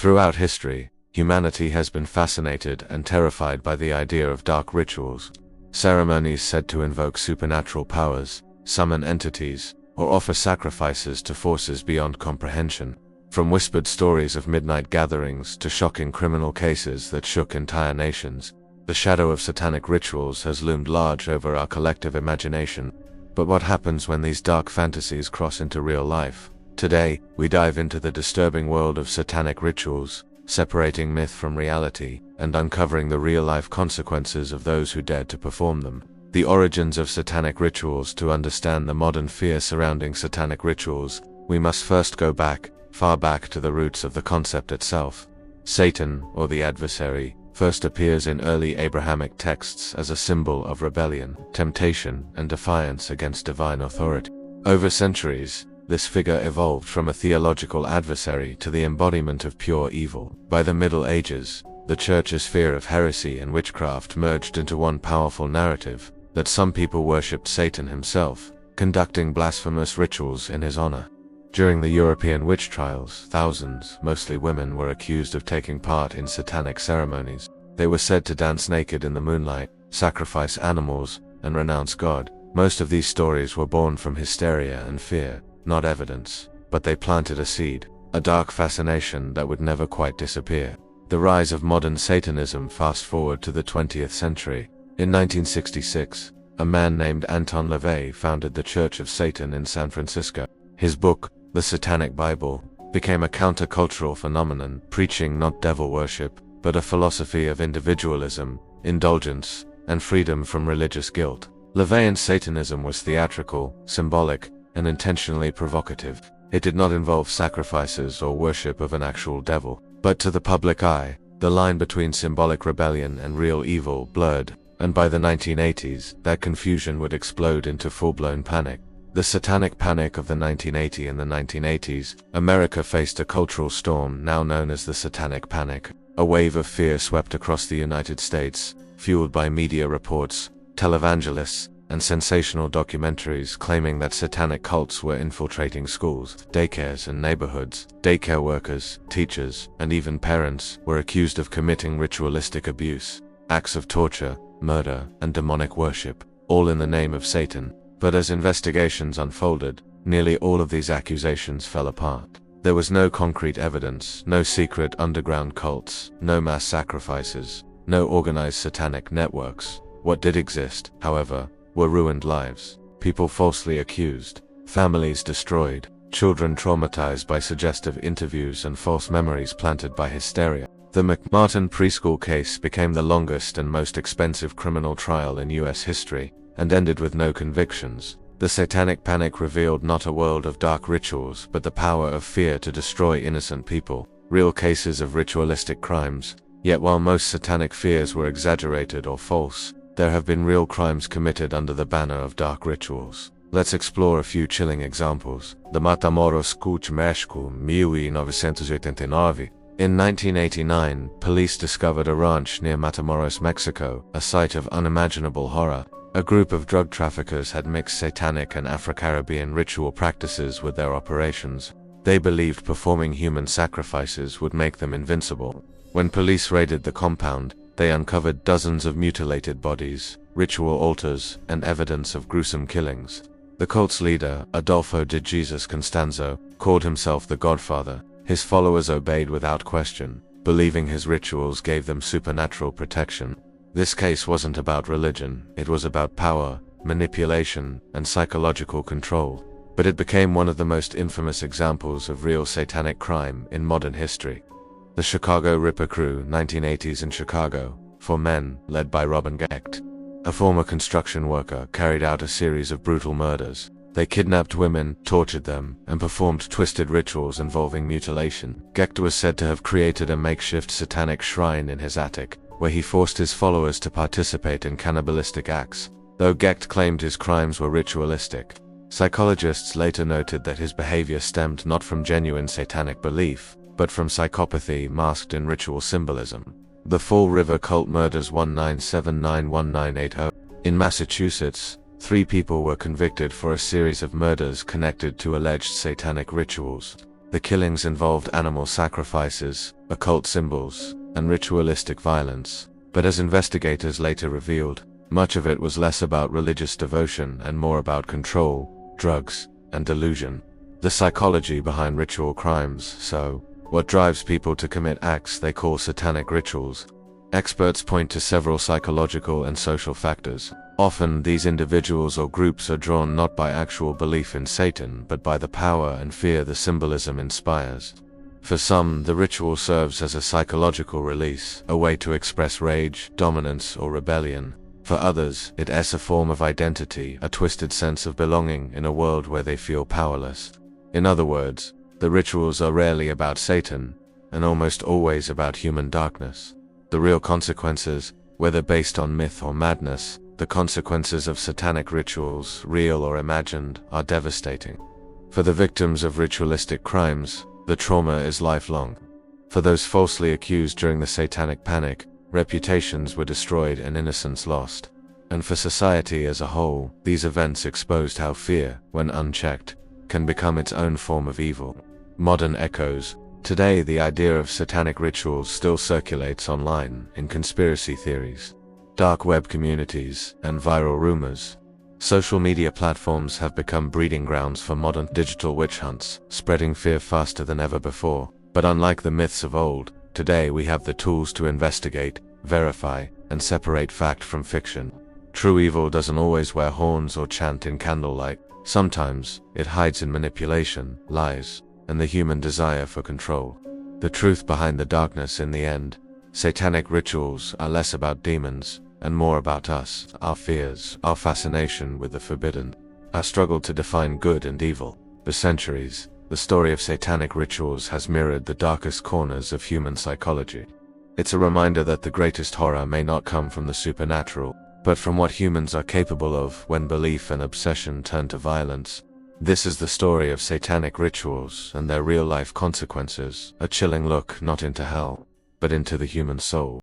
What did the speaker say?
Throughout history, humanity has been fascinated and terrified by the idea of dark rituals, ceremonies said to invoke supernatural powers, summon entities, or offer sacrifices to forces beyond comprehension. From whispered stories of midnight gatherings to shocking criminal cases that shook entire nations, the shadow of satanic rituals has loomed large over our collective imagination. But what happens when these dark fantasies cross into real life? Today, we dive into the disturbing world of satanic rituals, separating myth from reality, and uncovering the real-life consequences of those who dared to perform them. The origins of satanic rituals. To understand the modern fear surrounding satanic rituals, we must first go far back to the roots of the concept itself. Satan, or the adversary, first appears in early Abrahamic texts as a symbol of rebellion, temptation, and defiance against divine authority. Over centuries, this figure evolved from a theological adversary to the embodiment of pure evil. By the Middle Ages, the Church's fear of heresy and witchcraft merged into one powerful narrative, that some people worshipped Satan himself, conducting blasphemous rituals in his honor. During the European witch trials, thousands, mostly women, were accused of taking part in satanic ceremonies. They were said to dance naked in the moonlight, sacrifice animals, and renounce God. Most of these stories were born from hysteria and fear, not evidence, but they planted a seed, a dark fascination that would never quite disappear. The rise of modern Satanism. Fast forward to the 20th century. In 1966, a man named Anton LaVey founded the Church of Satan in San Francisco. His book, The Satanic Bible, became a countercultural phenomenon, preaching not devil worship, but a philosophy of individualism, indulgence, and freedom from religious guilt. LaVeyan's Satanism was theatrical, symbolic, and intentionally provocative. It did not involve sacrifices or worship of an actual devil. But to the public eye, the line between symbolic rebellion and real evil blurred, and by the 1980s, that confusion would explode into full-blown panic. The Satanic Panic of the 1980s and the 1980s, America faced a cultural storm now known as the Satanic Panic. A wave of fear swept across the United States, fueled by media reports, televangelists, and sensational documentaries claiming that satanic cults were infiltrating schools, daycares, and neighborhoods. Daycare workers, teachers, and even parents were accused of committing ritualistic abuse, acts of torture, murder, and demonic worship, all in the name of Satan. But as investigations unfolded, nearly all of these accusations fell apart. There was no concrete evidence, no secret underground cults, no mass sacrifices, no organized satanic networks. What did exist, however, were ruined lives, people falsely accused, families destroyed, children traumatized by suggestive interviews and false memories planted by hysteria. The McMartin preschool case became the longest and most expensive criminal trial in US history, and ended with no convictions. The Satanic Panic revealed not a world of dark rituals, but the power of fear to destroy innocent people. Real cases of ritualistic crimes. Yet while most satanic fears were exaggerated or false, there have been real crimes committed under the banner of dark rituals. Let's explore a few chilling examples. The Matamoros Kuch México, 1989. In 1989, police discovered a ranch near Matamoros, Mexico, a site of unimaginable horror. A group of drug traffickers had mixed satanic and Afro-Caribbean ritual practices with their operations. They believed performing human sacrifices would make them invincible. When police raided the compound, they uncovered dozens of mutilated bodies, ritual altars, and evidence of gruesome killings. The cult's leader, Adolfo de Jesus Constanzo, called himself the Godfather. His followers obeyed without question, believing his rituals gave them supernatural protection. This case wasn't about religion, it was about power, manipulation, and psychological control. But it became one of the most infamous examples of real satanic crime in modern history. The Chicago Ripper Crew, 1980s in Chicago, 4 men, led by Robin Gecht, a former construction worker, carried out a series of brutal murders. They kidnapped women, tortured them, and performed twisted rituals involving mutilation. Gecht was said to have created a makeshift satanic shrine in his attic, where he forced his followers to participate in cannibalistic acts. Though Gecht claimed his crimes were ritualistic, psychologists later noted that his behavior stemmed not from genuine satanic belief, but from psychopathy masked in ritual symbolism. The Fall River Cult Murders 1979-1980. In Massachusetts, 3 people were convicted for a series of murders connected to alleged satanic rituals. The killings involved animal sacrifices, occult symbols, and ritualistic violence. But as investigators later revealed, much of it was less about religious devotion and more about control, drugs, and delusion. The psychology behind ritual crimes, so, what drives people to commit acts they call satanic rituals? Experts point to several psychological and social factors. Often, these individuals or groups are drawn not by actual belief in Satan but by the power and fear the symbolism inspires. For some, the ritual serves as a psychological release, a way to express rage, dominance, or rebellion. For others, it is a form of identity, a twisted sense of belonging in a world where they feel powerless. In other words, the rituals are rarely about Satan, and almost always about human darkness. The real consequences, whether based on myth or madness, the consequences of satanic rituals, real or imagined, are devastating. For the victims of ritualistic crimes, the trauma is lifelong. For those falsely accused during the Satanic Panic, reputations were destroyed and innocence lost. And for society as a whole, these events exposed how fear, when unchecked, can become its own form of evil. Modern echoes. Today, the idea of satanic rituals still circulates online, in conspiracy theories, dark web communities, and viral rumors. Social media platforms have become breeding grounds for modern digital witch hunts, spreading fear faster than ever before. But unlike the myths of old, today we have the tools to investigate, verify, and separate fact from fiction. True evil doesn't always wear horns or chant in candlelight. Sometimes, it hides in manipulation, lies, and the human desire for control. The truth behind the darkness in the end. Satanic rituals are less about demons, and more about us, our fears, our fascination with the forbidden, our struggle to define good and evil. For centuries, the story of satanic rituals has mirrored the darkest corners of human psychology. It's a reminder that the greatest horror may not come from the supernatural, but from what humans are capable of when belief and obsession turn to violence. This is the story of satanic rituals and their real-life consequences, a chilling look not into hell, but into the human soul.